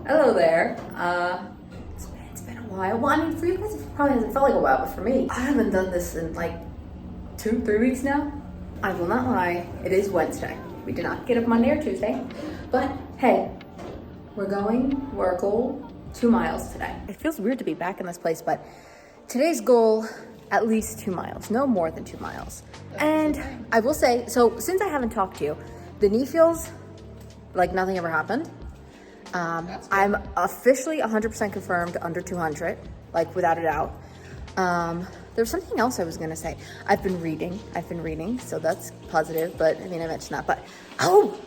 Hello there. It's been a while. Well, I mean, for you guys, it probably hasn't felt like a while, but for me, I haven't done this in like 2-3 weeks now. I will not lie, it is Wednesday. We did not get up Monday or Tuesday, but hey, we're our goal, 2 miles today. It feels weird to be back in this place, but today's goal, at least 2 miles, no more than 2 miles. And I will say, so since I haven't talked to you, the knee feels like nothing ever happened. I'm officially 100% confirmed under 200, like without a doubt. There's something else I was gonna say. I've been reading, so that's positive, but I mean, I mentioned that, but, oh!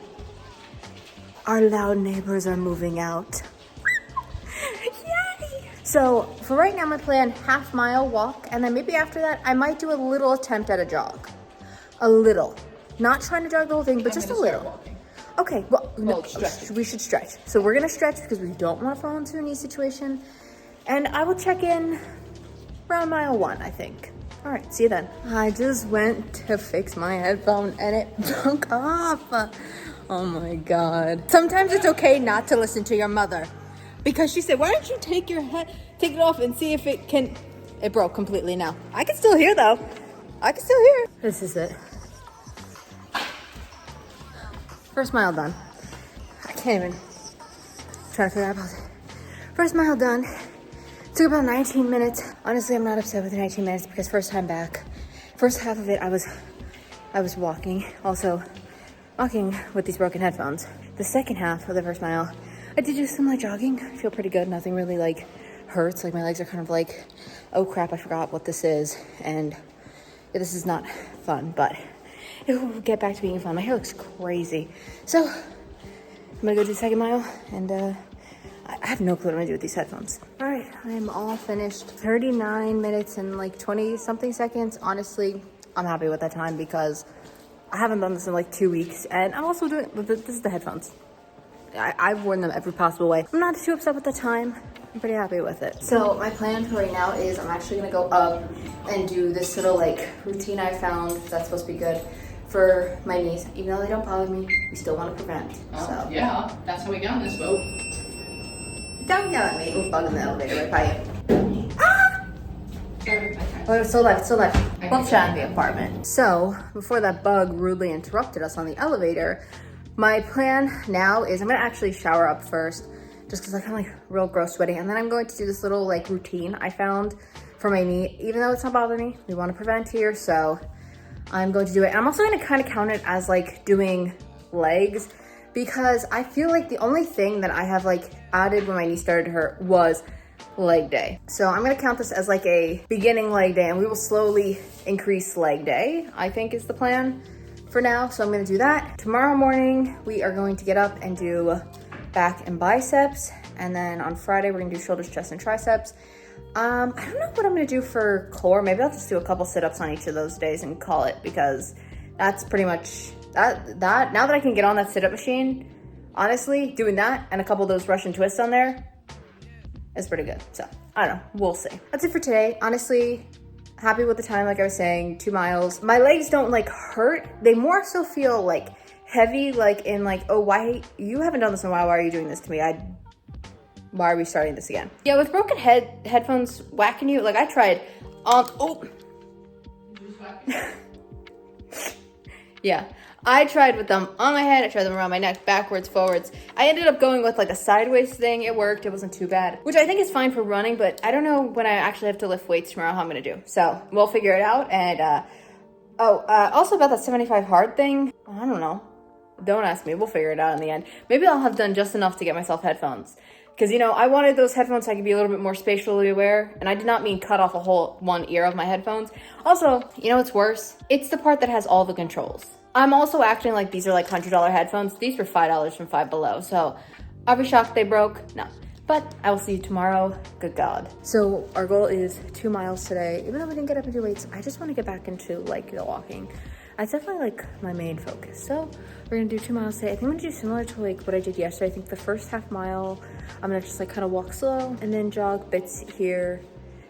Our loud neighbors are moving out. Yay! So, for right now, my plan, half-mile walk, and then maybe after that, I might do a little attempt at a jog. A little. Not trying to jog the whole thing, but just a little. Okay, well, no, we should stretch. So we're gonna stretch because we don't want to fall into a knee situation. And I will check in around mile 1, I think. All right, see you then. I just went to fix my headphone and it broke off. Oh my God. Sometimes it's okay not to listen to your mother because she said, why don't you take it off and see if it can, it broke completely now. I can still hear though. I can still hear. This is it. First mile done. I can't even try to figure out about it. First mile done. Took about 19 minutes. Honestly, I'm not upset with the 19 minutes because first time back. First half of it, I was walking. Also, walking with these broken headphones. The second half of the first mile, I did do some like jogging. I feel pretty good. Nothing really like hurts. Like my legs are kind of like, oh crap, I forgot what this is. And this is not fun, but it will get back to being fun. My hair looks crazy. So I'm gonna go do the second mile and I have no clue what I'm gonna do with these headphones. All right, I am all finished. 39 minutes and like 20 something seconds. Honestly, I'm happy with that time because I haven't done this in like 2 weeks. And I'm also doing, this is the headphones. I've worn them every possible way. I'm not too upset with the time. I'm pretty happy with it. So my plan for right now is I'm actually gonna go up and do this little like routine I found that's supposed to be good for my knees. Even though they don't bother me, we still want to prevent. Oh, so yeah, that's how we got on this boat. Don't yell at me. We'll bug in the elevator right by you. Ah! Oh, it's so loud, it's so loud. Both shot in the apartment. So, before that bug rudely interrupted us on the elevator, my plan now is I'm gonna actually shower up first, just because I'm kind of like real gross sweaty, and then I'm going to do this little like routine I found for my knee. Even though it's not bothering me, we want to prevent here, so I'm going to do it. And I'm also going to kind of count it as like doing legs because I feel like the only thing that I have like added when my knee started to hurt was leg day. So I'm going to count this as like a beginning leg day and we will slowly increase leg day, I think is the plan for now. So I'm going to do that. Tomorrow morning, we are going to get up and do back and biceps. And then on Friday, we're going to do shoulders, chest, and triceps. I don't know what I'm gonna do for core. Maybe I'll just do a couple sit-ups on each of those days and call it because that's pretty much that. Now that I can get on that sit-up machine, honestly, doing that and a couple of those Russian twists on there is pretty good. So I don't know, we'll see. That's it for today. Honestly, happy with the time, like I was saying, 2 miles. My legs don't like hurt. They more so feel like heavy, like in like, oh, why you haven't done this in a while? Why are you doing this to me? Why are we starting this again? Yeah, with broken headphones whacking you, like I tried, yeah, I tried with them on my head, I tried them around my neck, backwards, forwards. I ended up going with like a sideways thing. It worked, it wasn't too bad, which I think is fine for running, but I don't know when I actually have to lift weights tomorrow how I'm gonna do. So we'll figure it out. And also about that 75 hard thing, I don't know. Don't ask me, we'll figure it out in the end. Maybe I'll have done just enough to get myself headphones. Because, you know, I wanted those headphones so I could be a little bit more spatially aware. And I did not mean cut off a whole one ear of my headphones. Also, you know what's worse? It's the part that has all the controls. I'm also acting like these are like $100 headphones. These were $5 from Five Below. So I'll be shocked they broke. No. But I will see you tomorrow. Good God. So our goal is 2 miles today. Even though we didn't get up and do weights, I just want to get back into like the walking. That's definitely like my main focus. So we're gonna do 2 miles today. I think I'm gonna do similar to like what I did yesterday. I think the first half mile, I'm gonna just like kind of walk slow and then jog bits here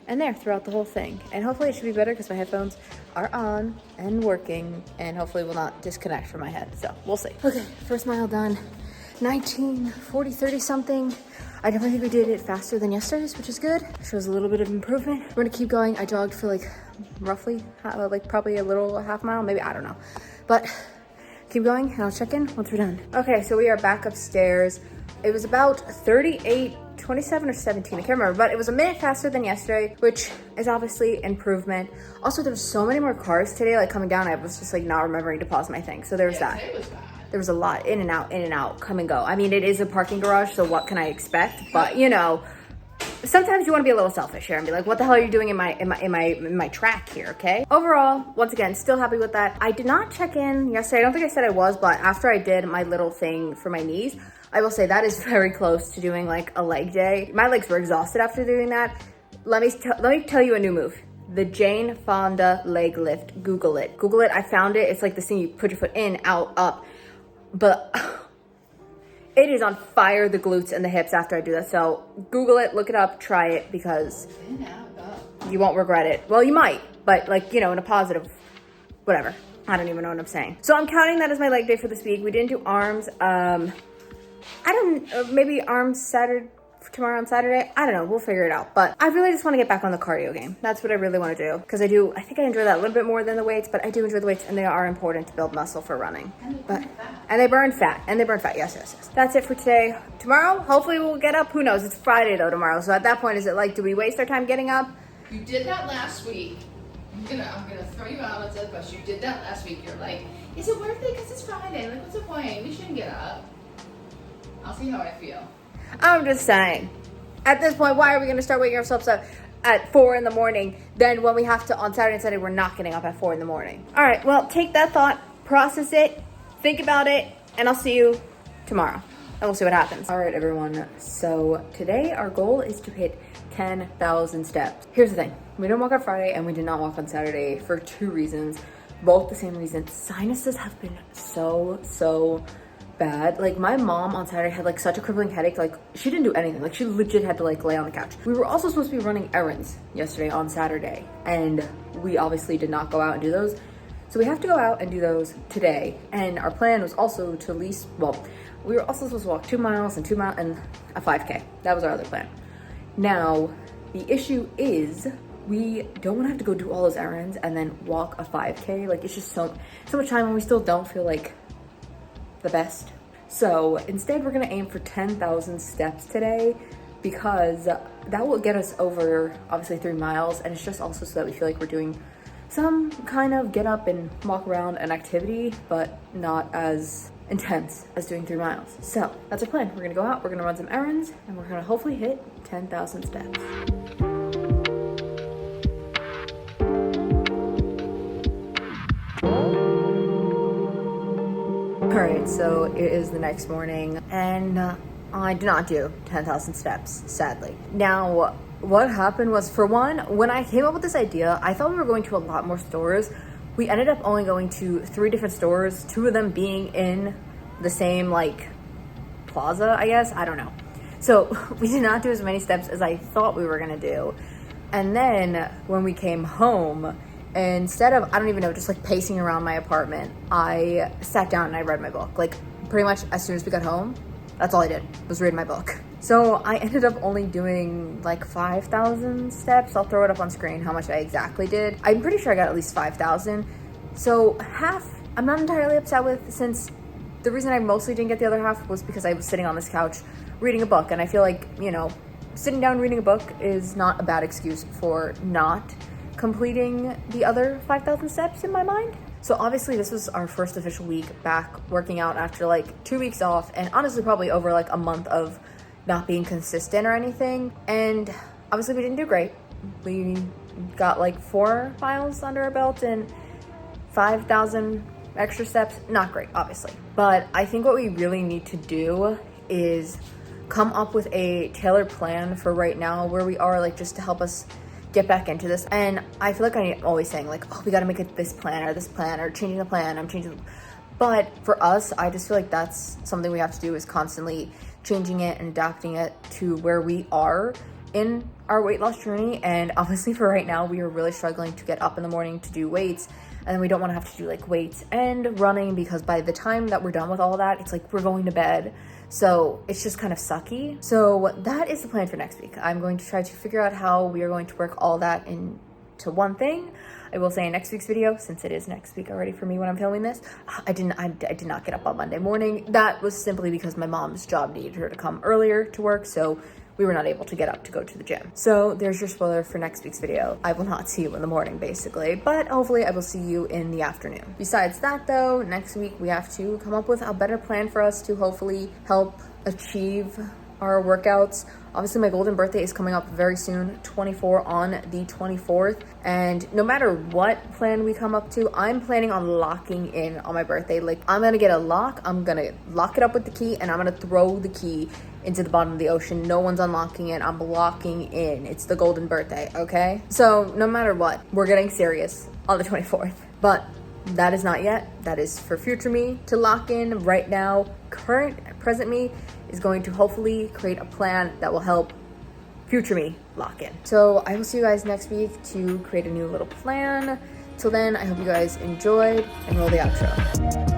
and there throughout the whole thing. And hopefully it should be better because my headphones are on and working and hopefully will not disconnect from my head. So we'll see. Okay, first mile done. 19, 40, 30 something. I definitely think we did it faster than yesterday's, which is good. Shows a little bit of improvement. We're gonna keep going. I jogged for like roughly, like probably a little half mile, maybe, I don't know. But keep going and I'll check in once we're done. Okay, so we are back upstairs. It was about 38, 27 or 17, I can't remember, but it was a minute faster than yesterday, which is obviously improvement. Also, there was so many more cars today, like coming down. I was just like not remembering to pause my thing. So there was that. Today was bad. There was a lot in and out, come and go. I mean, it is a parking garage, so what can I expect? But you know, sometimes you want to be a little selfish here and be like, what the hell are you doing in my track here, okay? Overall, once again, still happy with that. I did not check in yesterday. I don't think I said I was, but after I did my little thing for my knees, I will say that is very close to doing like a leg day. My legs were exhausted after doing that. Let me tell you a new move. The Jane Fonda leg lift. Google it. Google it. I found it. It's like this thing you put your foot in, out, up. But it is on fire, the glutes and the hips after I do that. So Google it, look it up, try it, because you won't regret it. Well, you might, but like, you know, in a positive, whatever. I don't even know what I'm saying. So I'm counting that as my leg day for this week. We didn't do arms. Maybe arms tomorrow on Saturday. I don't know. We'll figure it out. But I really just want to get back on the cardio game. That's what I really want to do. Because I think I enjoy that a little bit more than the weights, but I do enjoy the weights and they are important to build muscle for running. And they burn fat. Yes. That's it for today. Tomorrow, hopefully we'll get up. Who knows? It's Friday though tomorrow. So at that point, is it like, do we waste our time getting up? You did that last week. I'm gonna throw you out of the bus. You did that last week. You're like, is it worth it? Because it's Friday. Like, what's the point? We shouldn't get up. I'll see how I feel. I'm just saying, at this point, why are we going to start waking ourselves up at 4 in the morning? Then when we have to, on Saturday and Sunday, we're not getting up at 4 in the morning. All right, well, take that thought, process it, think about it, and I'll see you tomorrow. And we'll see what happens. All right, everyone. So today our goal is to hit 10,000 steps. Here's the thing. We didn't walk on Friday and we did not walk on Saturday for 2 reasons. Both the same reason. Sinuses have been so bad. Like my mom on Saturday had like such a crippling headache. Like she didn't do anything. Like she legit had to like lay on the couch. We were also supposed to be running errands yesterday on Saturday, and we obviously did not go out and do those. So we have to go out and do those today. And our plan was also to we were also supposed to walk 2 miles and a 5K. That was our other plan. Now, the issue is we don't want to have to go do all those errands and then walk a 5K. Like it's just so much time, and we still don't feel like the best. So instead we're gonna aim for 10,000 steps today, because that will get us over obviously 3 miles, and it's just also so that we feel like we're doing some kind of get up and walk around an activity, but not as intense as doing 3 miles. So that's our plan. We're gonna go out, we're gonna run some errands, and we're gonna hopefully hit 10,000 steps. All right, so it is the next morning, and I did not do 10,000 steps, sadly. Now, what happened was, for one, when I came up with this idea, I thought we were going to a lot more stores. We ended up only going to 3 different stores, 2 of them being in the same, like, plaza, I guess. I don't know. So we did not do as many steps as I thought we were gonna do. And then when we came home, instead of, I don't even know, just like pacing around my apartment, I sat down and I read my book. Like pretty much as soon as we got home, that's all I did was read my book. So I ended up only doing like 5,000 steps. I'll throw it up on screen how much I exactly did. I'm pretty sure I got at least 5,000. So half, I'm not entirely upset with, since the reason I mostly didn't get the other half was because I was sitting on this couch reading a book. And I feel like, you know, sitting down reading a book is not a bad excuse for not completing the other 5,000 steps in my mind. So obviously this was our first official week back working out after like 2 weeks off, and honestly probably over like a month of not being consistent or anything. And obviously we didn't do great. We got like 4 miles under our belt and 5,000 extra steps. Not great, obviously. But I think what we really need to do is come up with a tailored plan for right now where we are, like just to help us get back into this. And I feel like I'm always saying like, oh, we got to make it this plan or changing the plan. But for us, I just feel like that's something we have to do, is constantly changing it and adapting it to where we are in our weight loss journey. And obviously for right now, we are really struggling to get up in the morning to do weights. And then we don't want to have to do like weights and running, because by the time that we're done with all that, it's like we're going to bed. So it's just kind of sucky. So that is the plan for next week. I'm going to try to figure out how we are going to work all that into one thing. I will say in next week's video, since it is next week already for me when I'm filming this, I did not get up on Monday morning. That was simply because my mom's job needed her to come earlier to work, so we were not able to get up to go to the gym. So there's your spoiler for next week's video. I will not see you in the morning, basically, but hopefully I will see you in the afternoon. Besides that though, next week we have to come up with a better plan for us to hopefully help achieve our workouts. Obviously my golden birthday is coming up very soon, 24 on the 24th. And no matter what plan we come up to, I'm planning on locking in on my birthday. Like, I'm gonna get a lock, I'm gonna lock it up with the key, and I'm gonna throw the key into the bottom of the ocean. No one's unlocking it, I'm locking in. It's the golden birthday, okay? So no matter what, we're getting serious on the 24th. But that is not yet. That is for future me to lock in. Right now, present me is going to hopefully create a plan that will help future me lock in. So I will see you guys next week to create a new little plan. Till then, I hope you guys enjoyed, and roll the outro.